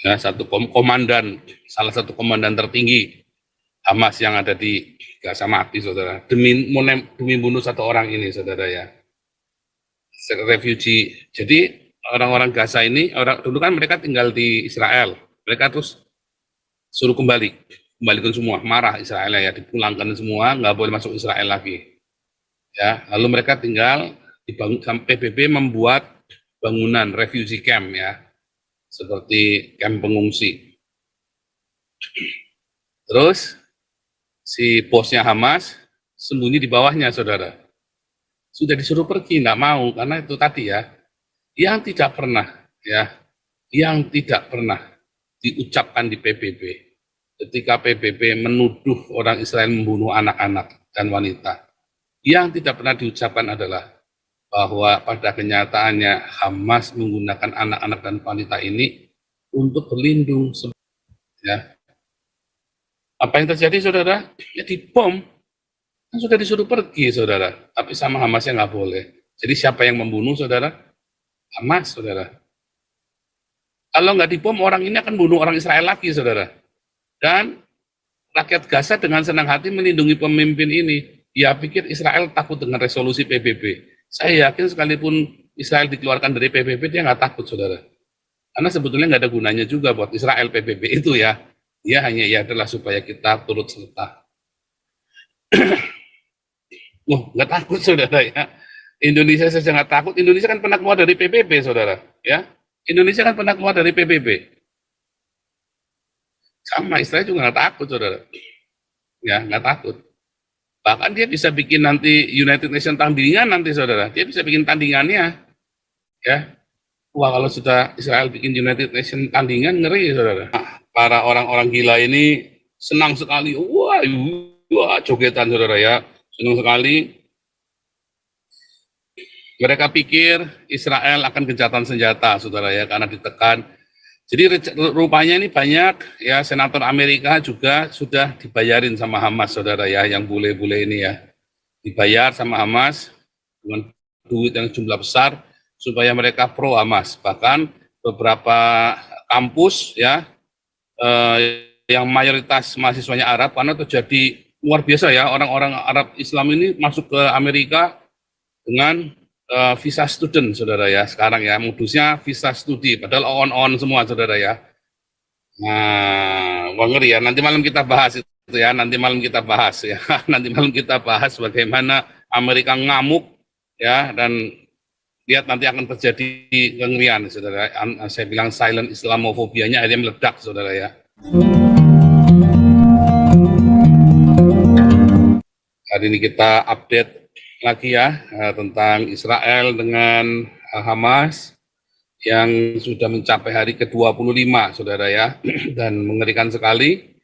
ya, komandan, salah satu komandan tertinggi Hamas yang ada di Gaza mati, saudara, demi bunuh satu orang ini, saudara ya, refugee. Jadi orang-orang Gaza ini, dulu kan mereka tinggal di Israel, mereka terus suruh kembalikan semua, marah Israel ya, dipulangkan semua, nggak boleh masuk Israel lagi. Ya, lalu mereka tinggal sampai PBB membuat bangunan refugee camp ya, seperti camp pengungsi. Terus si bosnya Hamas sembunyi di bawahnya, saudara. Sudah disuruh pergi, nggak mau, karena itu tadi ya, yang tidak pernah diucapkan di PBB ketika PBB menuduh orang Israel membunuh anak-anak dan wanita. Yang tidak pernah diucapkan adalah bahwa pada kenyataannya Hamas menggunakan anak-anak dan wanita ini untuk berlindung. Ya. Apa yang terjadi, saudara? Ya dibom. Kan sudah disuruh pergi, saudara. Tapi sama Hamasnya nggak boleh. Jadi siapa yang membunuh, saudara? Hamas, saudara. Kalau nggak dibom, orang ini akan bunuh orang Israel lagi, saudara. Dan rakyat Gaza dengan senang hati melindungi pemimpin ini. Ya pikir Israel takut dengan resolusi PBB. Saya yakin sekalipun Israel dikeluarkan dari PBB, dia nggak takut, saudara. Karena sebetulnya nggak ada gunanya juga buat Israel PBB itu ya. Dia hanya ya adalah supaya kita turut serta. Nggak takut, saudara ya. Indonesia saja nggak takut. Indonesia kan pernah keluar dari PBB, saudara. Ya, Indonesia kan pernah keluar dari PBB. Sama, Israel juga nggak takut, saudara. Ya, nggak takut. Bahkan dia bisa bikin nanti United Nations tandingan nanti, saudara. Dia bisa bikin tandingannya. Ya, wah kalau sudah Israel bikin United Nations tandingan, ngeri, saudara. Para orang-orang gila ini senang sekali. Wah, jogetan, saudara ya. Senang sekali. Mereka pikir Israel akan gencatan senjata, saudara ya, karena ditekan. Jadi rupanya ini banyak ya senator Amerika juga sudah dibayarin sama Hamas, saudara ya, yang bule-bule ini ya, dibayar sama Hamas dengan duit yang jumlah besar supaya mereka pro Hamas. Bahkan beberapa kampus ya yang mayoritas mahasiswanya Arab, karena terjadi luar biasa ya, orang-orang Arab Islam ini masuk ke Amerika dengan visa student, saudara ya, sekarang ya, modusnya visa studi, padahal on semua, saudara ya. Nah, ngeri ya, nanti malam kita bahas itu ya, nanti malam kita bahas ya, nanti malam kita bahas bagaimana Amerika ngamuk ya, dan lihat nanti akan terjadi kengerian, saudara. Saya bilang silent Islamofobianya akhirnya meledak, saudara ya. Hari ini kita update lagi ya tentang Israel dengan Hamas yang sudah mencapai hari ke-25, saudara ya, dan mengerikan sekali.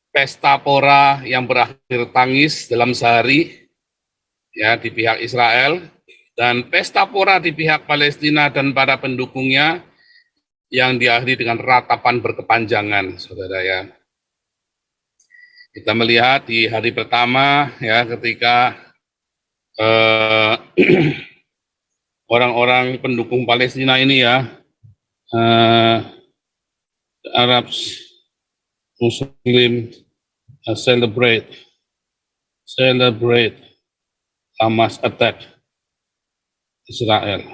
Pesta pora yang berakhir tangis dalam sehari ya di pihak Israel, dan pesta pora di pihak Palestina dan para pendukungnya yang diakhiri dengan ratapan berkepanjangan, saudara ya. Kita melihat di hari pertama ya ketika orang-orang pendukung Palestina ini ya, Arabs, Muslim celebrate Hamas attack Israel.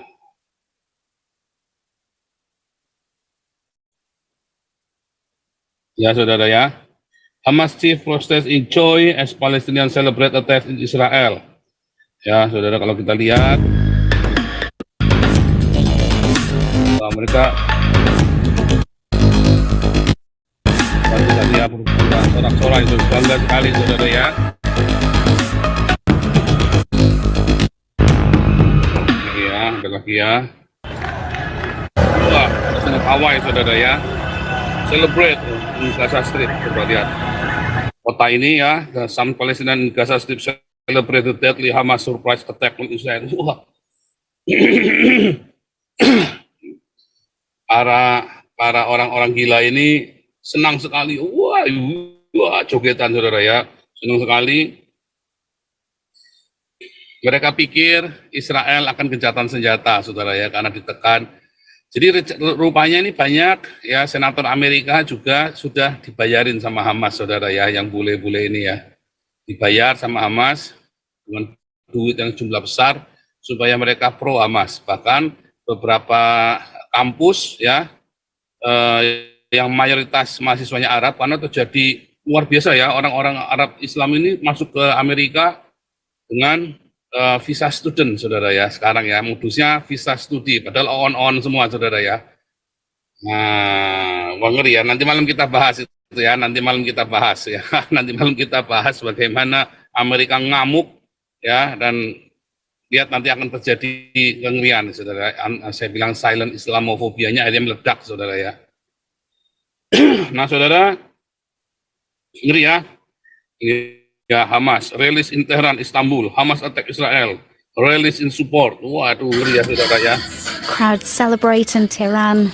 Ya, saudara ya. Hamas chief protest in joy as Palestinians celebrate attack in Israel. Ya, saudara, kalau kita lihat, mereka kita lihat sorak-sorai itu bangga sekali, saudara ya. Ya, ada lagi ya. Wah, sangat Hawaii, saudara ya. Celebrate in Gaza Strip, coba lihat. Kota ini ya, some Palestinian Gaza Strip celebrate the deadly Hamas surprise attack on Israel. Wah. para orang-orang gila ini senang sekali. Wah, jogetan, saudara ya. Senang sekali. Mereka pikir Israel akan gencatan senjata, saudara ya, karena ditekan. Jadi rupanya ini banyak ya senator Amerika juga sudah dibayarin sama Hamas, saudara ya, yang bule-bule ini ya, dibayar sama Hamas dengan duit yang jumlah besar supaya mereka pro Hamas. Bahkan beberapa kampus ya yang mayoritas mahasiswanya Arab, karena terjadi luar biasa ya, orang-orang Arab Islam ini masuk ke Amerika dengan visa student, saudara ya. Sekarang ya modusnya visa studi, padahal on semua, saudara ya. Nah, wah ngeri ya. Nanti malam kita bahas itu ya. Nanti malam kita bahas ya. Nanti malam kita bahas bagaimana Amerika ngamuk ya, dan lihat nanti akan terjadi kengerian, saudara. Saya bilang silent Islamofobianya akhirnya meledak, saudara ya. Nah, saudara, ngeri ya. Ini ya, Hamas, release in Tehran, Istanbul, Hamas attack Israel, release in support. Waduh, ngeri ya, saudara ya. Crowds celebrate in Tehran,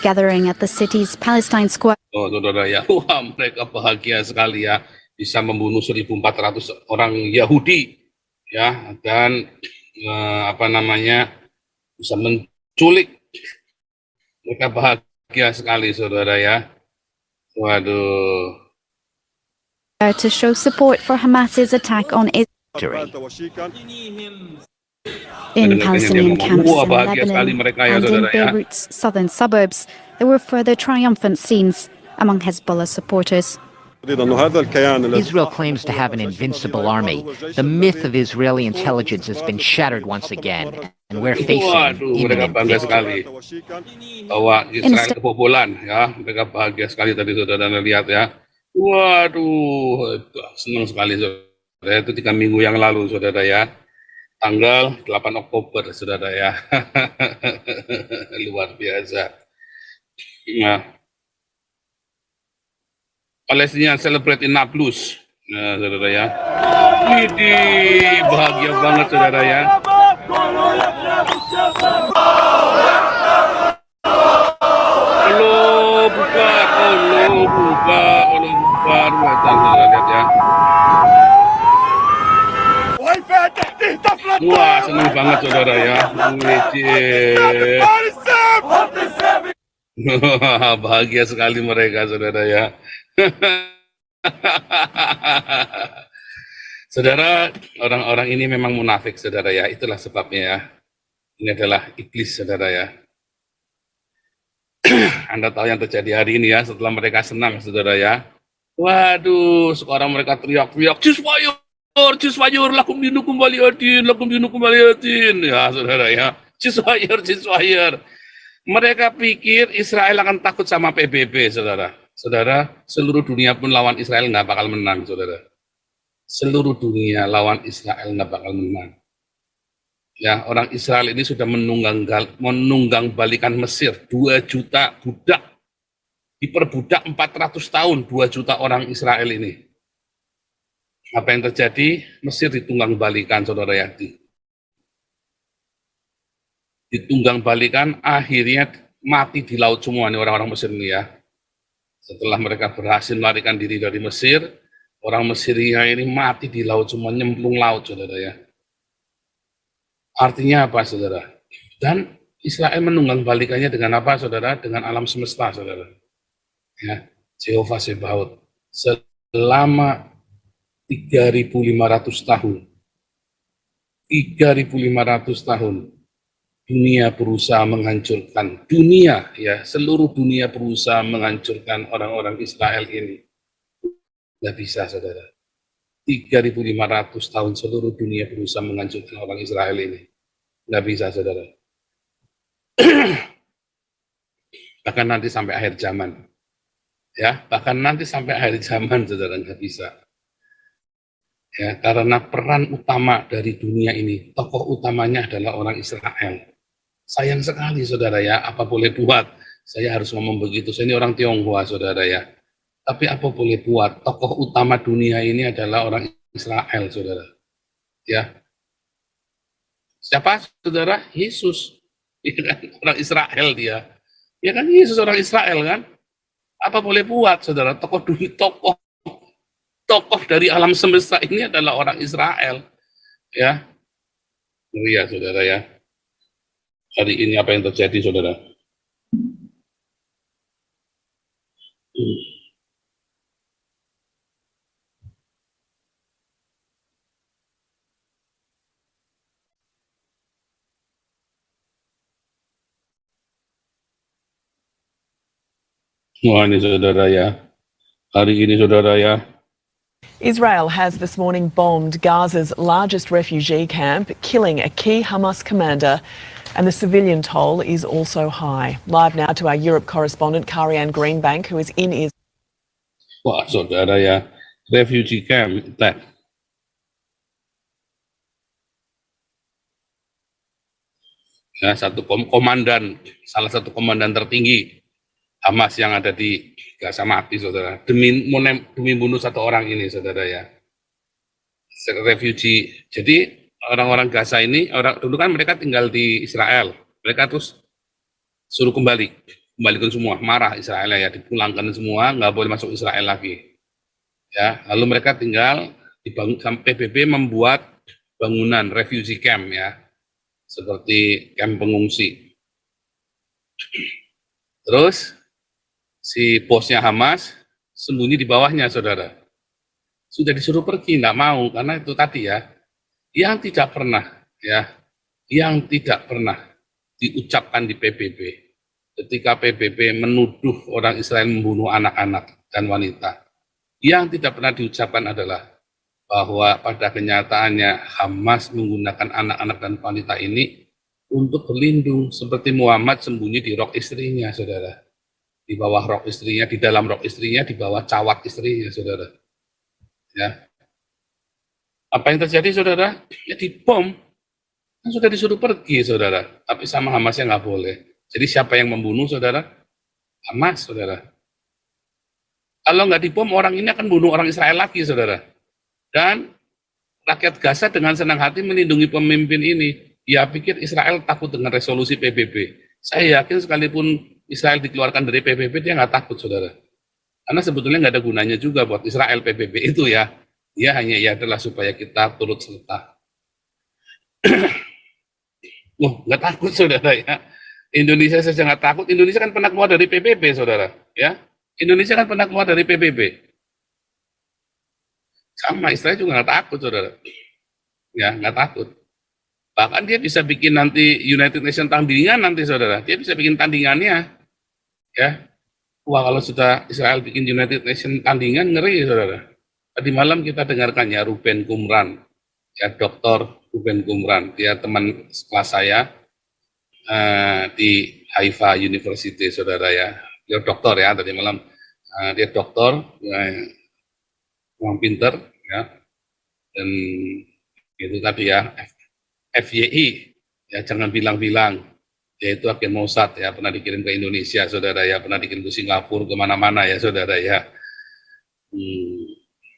gathering at the city's Palestine Square. Oh, saudara ya, wah mereka bahagia sekali ya, bisa membunuh 1.400 orang Yahudi, ya, dan bisa menculik. Mereka bahagia sekali, saudara ya. Waduh. To show support for Hamas's attack on Israel. In Palestinian camps in Lebanon and in Beirut's southern suburbs, there were further triumphant scenes among Hezbollah supporters. Israel claims to have an invincible army. The myth of Israeli intelligence has been shattered once again, and we're facing imminent victory. Bahwa Israel kebobolan, ya, mereka bahagia sekali tadi saudara lihat ya. Waduh, senang sekali saudara. Itu 3 minggu yang lalu, saudara ya. Tanggal 8 Oktober, saudara ya. Luar biasa. Nah, Palestina celebrate in Nablus. Nah, saudara ya. Widih, bahagia banget, saudara ya. Allah buka, lihat ya. Wah, senang banget, saudara ya. Bahagia sekali mereka, saudara ya. Saudara, orang-orang ini memang munafik, saudara ya. Itulah sebabnya ya. Ini adalah iblis, saudara ya. Anda tahu yang terjadi hari ini ya, setelah mereka senang, saudara ya. Waduh, sekarang mereka teriak-teriak, ceasefire, lakum dinukum waliyadin. Ya, saudara ya. Ceasefire. Mereka pikir Israel akan takut sama PBB, saudara. Saudara, seluruh dunia pun lawan Israel nggak bakal menang, saudara. Seluruh dunia lawan Israel nggak bakal menang. Ya, orang Israel ini sudah menunggang balikan Mesir, 2 juta budak. Diperbudak 400 tahun, 2 juta orang Israel ini. Apa yang terjadi? Mesir ditunggang balikan, saudara ya. Ditunggang balikan, akhirnya mati di laut semua nih orang-orang Mesir ini ya. Setelah mereka berhasil melarikan diri dari Mesir, orang Mesirnya ini mati di laut semua, nyemplung laut, saudara ya. Artinya apa, saudara? Dan Israel menunggang balikannya dengan apa, saudara? Dengan alam semesta, saudara. Ya, Jehovah Sebaot. Selama 3.500 tahun. 3.500 tahun. Dunia berusaha menghancurkan. Dunia, ya, seluruh dunia berusaha menghancurkan orang-orang Israel ini. Nggak bisa, saudara. 3.500 tahun seluruh dunia berusaha menghancurkan orang Israel ini. Nggak bisa, saudara. Bahkan nanti sampai akhir zaman. Ya, bahkan nanti sampai akhir zaman, saudara, nggak bisa. Ya, karena peran utama dari dunia ini, tokoh utamanya adalah orang Israel. Sayang sekali, saudara ya, apa boleh buat? Saya harus ngomong begitu. Saya ini orang Tionghoa, saudara ya. Tapi apa boleh buat, tokoh utama dunia ini adalah orang Israel, saudara. Ya. Siapa, saudara? Yesus. Ya kan? Orang Israel dia. Ya kan, Yesus orang Israel kan? Apa boleh buat, saudara? Tokoh dari alam semesta ini adalah orang Israel. Ya. Ngeri ya, saudara ya. Hari ini apa yang terjadi, saudara? Wah, ini saudara ya. Hari ini saudara ya. Israel has this morning bombed Gaza's largest refugee camp, killing a key Hamas commander, and the civilian toll is also high. Live now to our Europe correspondent, Karianne Greenbank, who is in Israel. Wah, saudara ya. Refugee camp attack. Ya, salah satu komandan tertinggi Hamas yang ada di Gaza mati, saudara. Demi bunuh satu orang ini, saudara ya. Refugee. Jadi orang-orang Gaza ini, dulu kan mereka tinggal di Israel. Mereka terus suruh kembalikan semua. Marah Israel ya, dipulangkan semua, nggak boleh masuk Israel lagi. Ya, lalu mereka tinggal sampai PBB membuat bangunan refugee camp ya, seperti camp pengungsi. Terus si bosnya Hamas sembunyi di bawahnya, saudara. Sudah disuruh pergi, nggak mau, karena itu tadi ya, yang tidak pernah diucapkan di PBB ketika PBB menuduh orang Israel membunuh anak-anak dan wanita. Yang tidak pernah diucapkan adalah bahwa pada kenyataannya Hamas menggunakan anak-anak dan wanita ini untuk berlindung, seperti Muhammad sembunyi di rok istrinya, saudara. Di bawah rok istrinya, di dalam rok istrinya, di bawah cawat istrinya, saudara. Ya. Apa yang terjadi, saudara? Ya dibom. Kan sudah disuruh pergi, saudara. Tapi sama Hamasnya nggak boleh. Jadi siapa yang membunuh, saudara? Hamas, saudara. Kalau nggak dibom, orang ini akan bunuh orang Israel lagi, saudara. Dan rakyat Gaza dengan senang hati melindungi pemimpin ini. Ya pikir Israel takut dengan resolusi PBB. Saya yakin sekalipun Israel dikeluarkan dari PBB, dia nggak takut, saudara. Karena sebetulnya nggak ada gunanya juga buat Israel PBB itu ya. Dia hanya adalah supaya kita turut serta. Nggak takut, saudara ya. Indonesia saja nggak takut. Indonesia kan pernah keluar dari PBB, saudara. Ya, Indonesia kan pernah keluar dari PBB. Sama Israel juga nggak takut, saudara. Ya, nggak takut. Bahkan dia bisa bikin nanti United Nations tandingan nanti, saudara. Dia bisa bikin tandingannya. Ya, wah kalau sudah Israel bikin United Nations tandingan, ngeri, saudara. Tadi malam kita dengarkan ya Ruben Kumran, ya Dr. Ruben Kumran, dia teman kelas saya di Haifa University, saudara ya. Dia doktor ya tadi malam. Dia doktor, orang pinter ya, dan itu tadi ya FYI ya, jangan bilang-bilang yaitu agen Mossad ya, pernah dikirim ke Indonesia, saudara ya, pernah dikirim ke Singapura, kemana-mana ya, saudara ya.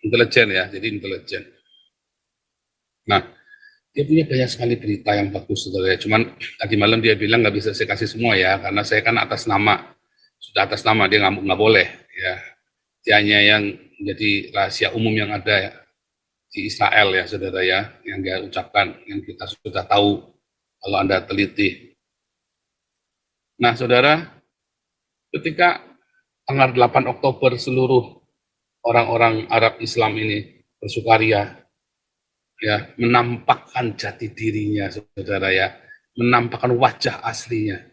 Intelijen ya, jadi intelijen. Nah, dia punya banyak sekali berita yang bagus, saudara ya. Cuman tadi malam dia bilang nggak bisa saya kasih semua ya, karena saya kan sudah atas nama, dia nggak boleh ya. Dia hanya yang menjadi rahasia umum yang ada ya, di Israel ya, saudara ya, yang dia ucapkan, yang kita sudah tahu kalau Anda teliti. Nah, saudara, ketika tanggal 8 Oktober seluruh orang-orang Arab Islam ini bersukaria, ya, menampakkan jati dirinya, saudara ya, menampakkan wajah aslinya,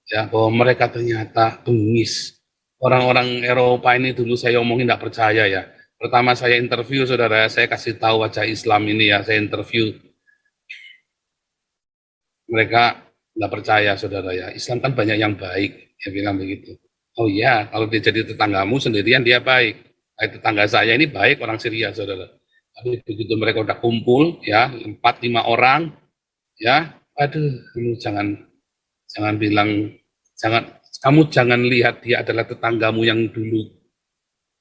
ya, bahwa mereka ternyata bengis. Orang-orang Eropa ini dulu saya omongin nggak percaya ya. Pertama saya interview, saudara, saya kasih tahu wajah Islam ini ya, saya interview. Mereka nggak percaya, saudara ya. Islam kan banyak yang baik, dia bilang begitu. Oh iya, kalau dia jadi tetanggamu sendirian dia baik. Tetangga saya ini baik, orang Syria, saudara. Tapi begitu mereka udah kumpul ya, 4-5 orang, ya, aduh, kamu jangan lihat dia adalah tetanggamu yang dulu.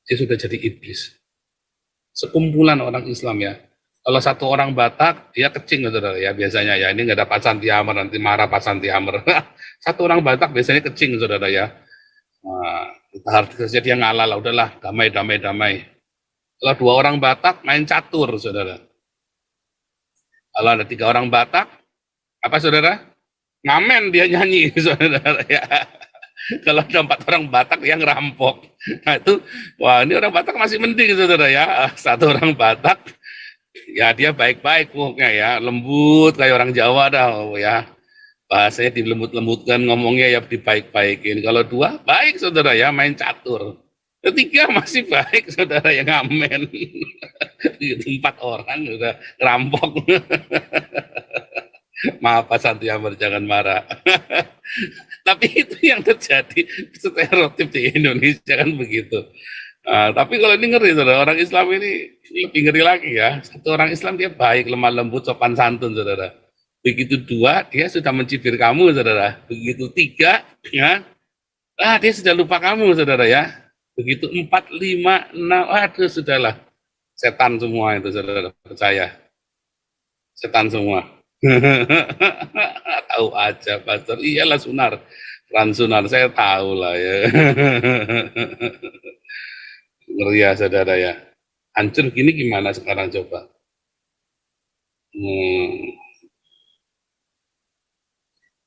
Dia sudah jadi iblis. Sekumpulan orang Islam ya. Kalau satu orang Batak, dia kecing, saudara ya, biasanya ya. Ini nggak ada Pak Santi Hammer, nanti marah Pak Santi Hammer. Satu orang Batak biasanya kecing, saudara ya. Nah, kita harus dia ngalah lah, udahlah, damai. Kalau 2 orang Batak main catur, saudara. Kalau ada 3 orang Batak, apa saudara? Ngamen dia nyanyi, saudara ya. Kalau ada 4 orang Batak yang rampok, nah itu, wah ini orang Batak masih mending saudara ya. 1 orang Batak, ya dia baik-baik pokoknya ya, lembut kayak orang Jawa dah, oh, ya. Bahasanya dilembut-lembutkan, ngomongnya ya dibaik-baikin. Kalau 2 baik saudara ya, main catur. 3 masih baik saudara yang ngamen. 4 orang udah rampok. Maaf Pak Santiamer, jangan marah. Tapi itu yang terjadi, stereotip di Indonesia kan begitu. Tapi kalau ini ngeri, saudara, orang Islam ini lebih ngeri lagi ya. Satu orang Islam dia baik, lemah lembut, sopan santun, saudara. Begitu 2, dia sudah mencibir kamu, saudara. Begitu 3, ya, dia sudah lupa kamu, saudara ya. Begitu 4, 5, 6, aduh sudahlah. Setan semua itu, saudara, percaya. Setan semua. Tahu aja pastor, iyalah Sunar, peran Sunar saya tahu lah ya. Ngeri ya saudara ya, hancur gini gimana sekarang coba.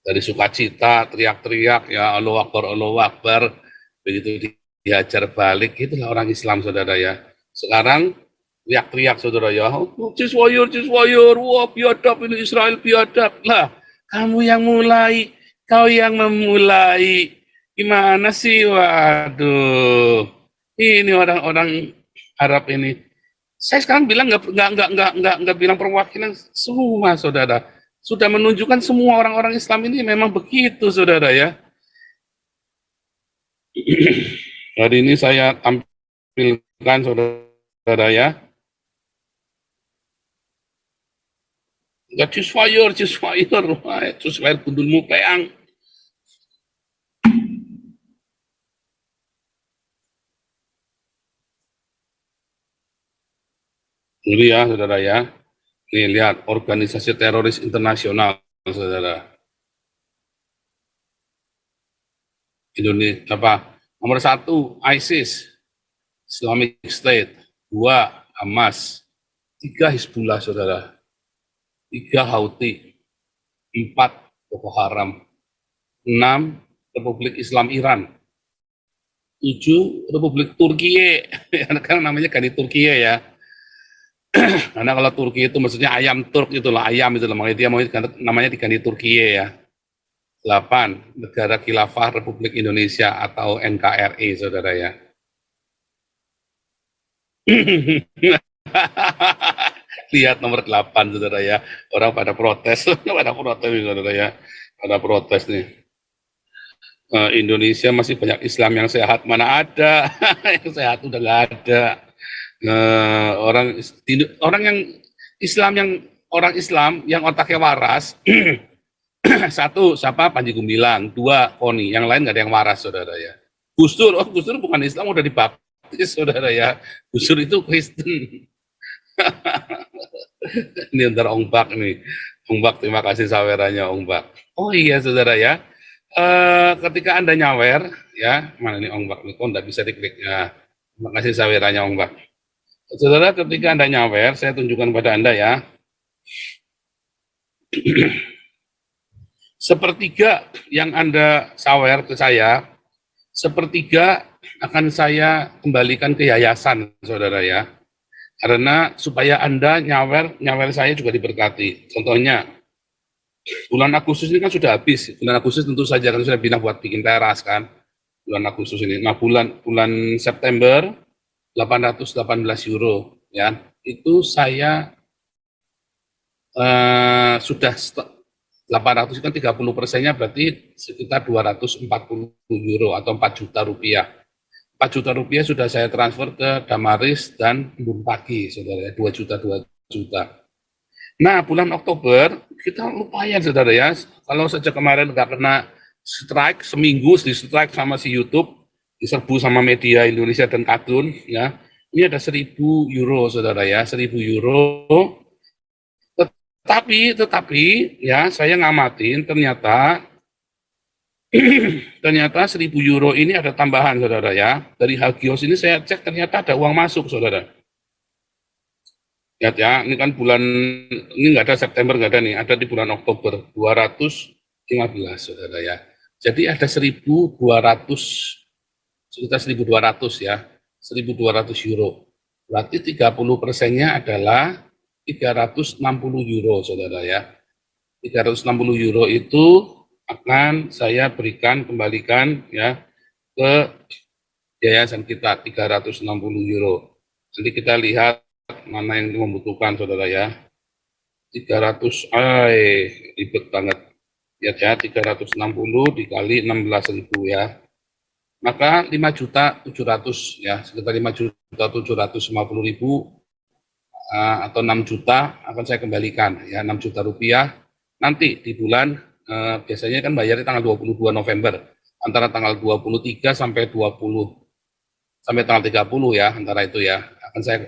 Dari sukacita teriak-teriak ya Allahu Akbar, begitu dihajar balik, itulah orang Islam saudara ya. Sekarang teriak-teriak saudara ya, ciswayur, wah biadab ini Israel biadab. Lah, kamu yang mulai, kau yang memulai. Gimana sih? Waduh. Ini orang-orang Arab ini. Saya sekarang bilang nggak bilang perwakilan semua saudara. Sudah menunjukkan semua orang-orang Islam ini memang begitu saudara ya. Hari ini saya tampilkan saudara ya. Gak ciswayur, ciswayur kudulmu peang. Ini ya, saudara ya. Nih lihat, organisasi teroris internasional, saudara. Indonesia apa? Nomor 1, ISIS, Islamic State. 2, Hamas. 3, Hizbullah, saudara. 3, Houthi. 4, Boko Haram. 6, Republik Islam Iran. 7, Republik Turkiye. Kan namanya kan di Turkiye ya. Karena kalau Turki itu maksudnya ayam Turk itulah, ayam itulah, makanya dia mau namanya diganti Turkiye ya. 8, Negara Khilafah Republik Indonesia atau NKRI, saudara ya. Lihat nomor 8, saudara ya. Orang pada protes, saudara ya. Pada protes nih. Indonesia masih banyak Islam yang sehat, mana ada. Yang sehat udah nggak ada. Orang yang Islam yang otaknya waras. 1, siapa? Panji Gumilang. 2, Koni. Yang lain nggak ada yang waras, saudara ya. Gus Dur bukan Islam, udah dibaptis, saudara ya. Gus Dur itu Kristen. Ini ntar Ong Bak nih. Ong Bak, terima kasih sawerannya Ong Bak. Oh iya, saudara ya. Ketika Anda nyawer, ya, mana nih Ong Bak? Kok nggak bisa diklik? Ya, terima kasih sawerannya Ong Bak. Saudara, ketika Anda nyawer, saya tunjukkan pada Anda ya. Sepertiga yang Anda sawer ke saya, sepertiga akan saya kembalikan ke yayasan, saudara ya. Karena supaya Anda nyawer saya juga diberkati. Contohnya, bulan Agustus ini kan sudah habis. Bulan Agustus tentu saja kan sudah bilang buat bikin teras kan. Bulan Agustus ini. Nah, bulan September 818 euro ya. Itu saya sudah 800 kan 30%-nya berarti sekitar 240 euro atau 4 juta rupiah. 4 juta rupiah sudah saya transfer ke Damaris dan Embun Pagi, saudara, 2 juta. Nah, bulan Oktober kita lumayan, saudara ya. Kalau sejak kemarin nggak kena strike, seminggu di strike sama si YouTube, diserbu sama media Indonesia dan Kadun, ya. Ini ada 1.000 euro, saudara ya, 1.000 euro. Tetapi ya saya ngamatin ternyata 1.000 euro ini ada tambahan, saudara ya. Dari Hagios ini saya cek ternyata ada uang masuk, saudara. Lihat ya, ini kan bulan, ini nggak ada September, nggak ada nih, ada di bulan Oktober, 215, saudara ya. Jadi ada 1.200, sekitar 1.200 ya, 1.200 euro. Berarti 30%-nya adalah 360 euro, saudara ya. 360 euro itu akan saya kembalikan ya ke yayasan kita, 360 euro. Nanti kita lihat mana yang membutuhkan, saudara ya. 300, ribet banget. Lihat ya, 360 dikali 16.000 ya. Maka 5.700.000 ya, sekitar 5.750.000 atau 6 juta akan saya kembalikan ya, 6 juta rupiah. Nanti di bulan biasanya kan bayarnya tanggal 22 November, antara tanggal 23 sampai 20 sampai tanggal 30 ya, antara itu ya, akan saya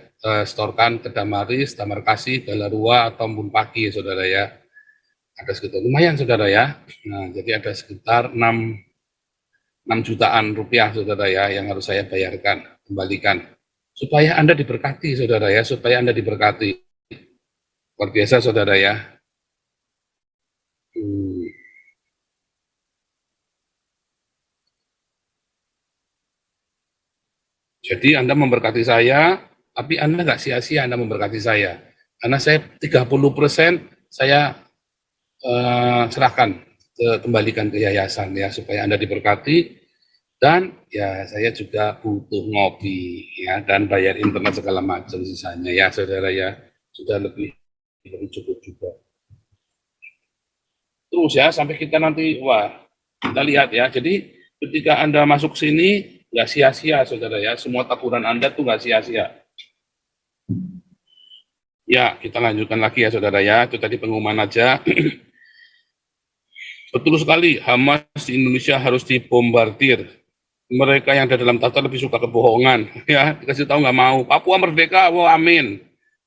setorkan ke Damaris, Damar Kasih, Galarua, atau Embun Pagi, saudara ya. Ada sekitar, lumayan saudara ya. Nah, jadi ada sekitar 6 jutaan rupiah, saudara ya, yang harus saya bayarkan, kembalikan. Supaya Anda diberkati, saudara ya, supaya Anda diberkati. Luar biasa, saudara ya. Jadi Anda memberkati saya, tapi Anda nggak sia-sia Anda memberkati saya. Karena saya 30% saya serahkan, kembalikan ke yayasan ya, supaya Anda diberkati. Dan ya saya juga butuh ngopi ya, dan bayar internet segala macam sisanya ya, saudara ya. Sudah lebih cukup juga. Terus ya, sampai kita nanti, wah, kita lihat ya. Jadi ketika Anda masuk sini, nggak sia-sia, saudara ya. Semua taburan Anda tuh nggak sia-sia. Ya, kita lanjutkan lagi ya, saudara ya. Itu tadi pengumuman aja. Betul sekali, Hamas di Indonesia harus dibombardir. Mereka yang ada dalam tata lebih suka kebohongan. Ya, dikasih tahu nggak mau. Papua merdeka, wah amin.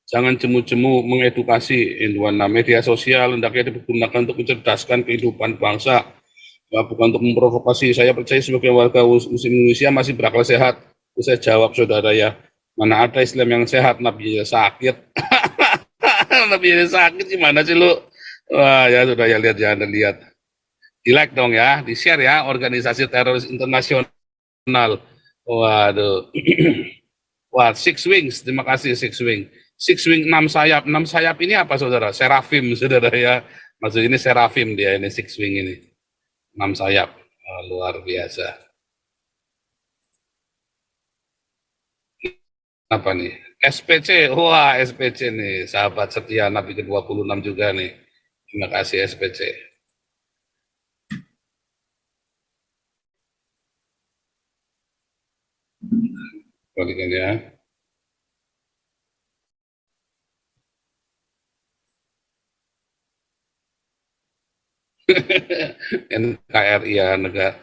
Jangan jemu-jemu mengedukasi. Media sosial hendaknya digunakan untuk mencerdaskan kehidupan bangsa, bukan untuk memprovokasi. Saya percaya sebagai warga Muslim Indonesia masih berakal sehat. Saya jawab, saudara ya, mana ada Islam yang sehat, Nabi sakit. Nabi sakit gimana sih lu? Wah ya, sudah ya, lihat ya, Anda lihat. Di like dong ya, di share ya, organisasi teroris internasional. Waduh. Wah, Six Wings, terima kasih Six Wing. Six Wing 6 sayap. 6 sayap ini apa, saudara? Serafim, saudara ya. Maksud ini serafim dia, ini Six Wing ini. 6 sayap. Oh, luar biasa. Apa nih? SPC. Wah, SPC nih. Sahabat setia Nabi ke-26 juga nih. Terima kasih SPC. Balikan ya. NKRI ya, negara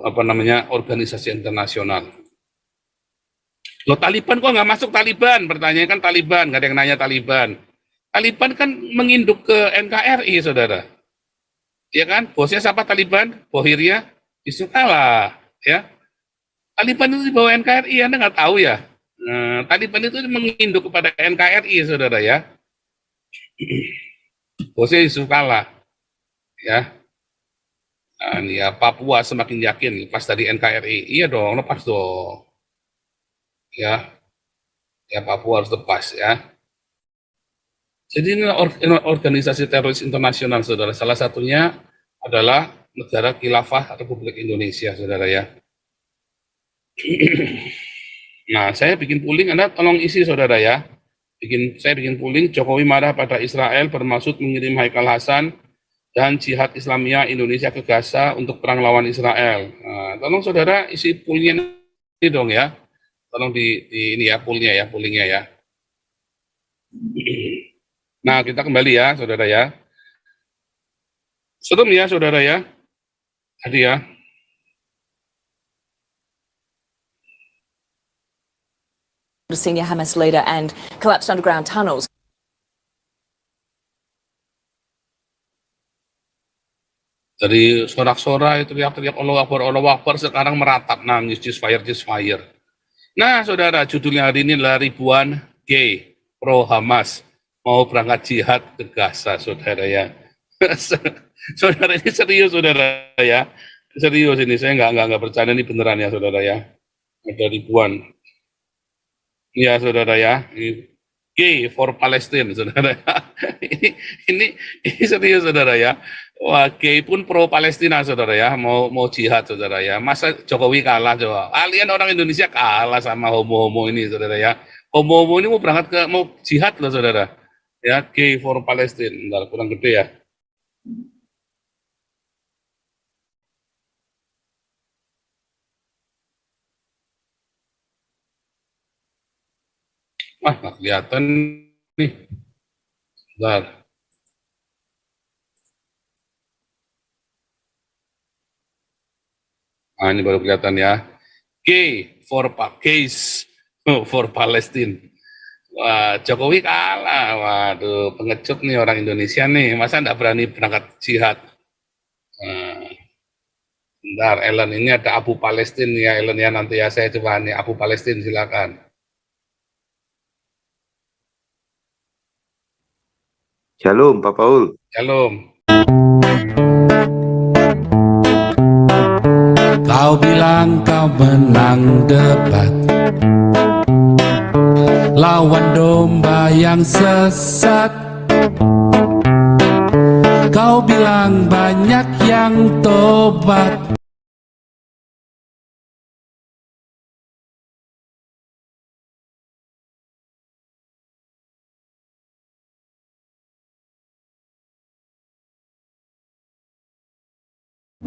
apa namanya, organisasi internasional. Loh, Taliban kok nggak masuk Taliban? Pertanyaan kan Taliban, nggak ada yang nanya Taliban. Taliban kan menginduk ke NKRI, saudara. Ya kan? Bosnya siapa Taliban? Bohirnya? Yusuf Kala, ya. Taliban itu di bawah NKRI, Anda nggak tahu ya? Nah, Taliban itu menginduk kepada NKRI, saudara ya. Bosnya Yusuf Kala, ya. Nah, ini ya, Papua semakin yakin lepas dari NKRI. Iya dong, lepas dong. Ya, ya Papua harus lepas ya. Jadi ini organisasi teroris internasional, saudara. Salah satunya adalah Negara Khilafah Republik Indonesia, saudara ya. Nah, saya bikin polling, Anda tolong isi, saudara ya. Saya bikin polling, Jokowi marah pada Israel bermaksud mengirim Haikal Hasan dan Jihad Islamiyah Indonesia ke Gaza untuk perang lawan Israel. Nah, tolong saudara isi pollnya ini dong ya. Tolong di ini ya, pollingnya ya. Nah, kita kembali ya, saudara ya. Serem ya, saudara ya. Tadi ya. The senior Hamas leader and collapsed underground tunnels. Dari sorak-sorai teriak-teriak Allah Akbar, sekarang meratap nangis ceasefire. Nah, saudara, judulnya hari ini adalah ribuan gay pro Hamas mau berangkat jihad ke Gaza, saudara ya. Saudara ini serius, saudara ya. Serius ini, saya nggak bercanda, ini beneran ya, saudara ya. Ada ribuan. Ya, saudara ya. Gay for Palestine, saudara. ini serius, saudara ya. Wah, gay pun pro Palestina, saudara ya. Mau jihad, saudara ya. Masa Jokowi kalah, coba. Kalian orang Indonesia kalah sama homo-homo ini, saudara ya. Homo-homo ini mau jihad loh, saudara. Ya, gay for Palestine. Bentar, kurang gede ya. Wah, nggak kelihatan nih. Bentar. Nah, ini baru kelihatan ya. Case for Palestine. Wah, Jokowi kalah. Waduh, pengecut nih orang Indonesia nih. Masa nggak berani berangkat jihad? Nah, bentar, Ellen, ini ada Abu Palestine ya, Ellen ya, nanti ya saya coba nih, Abu Palestine silakan. Shalom, Pak Paul. Shalom. Kau bilang kau menang debat, lawan domba yang sesat. Kau bilang banyak yang tobat,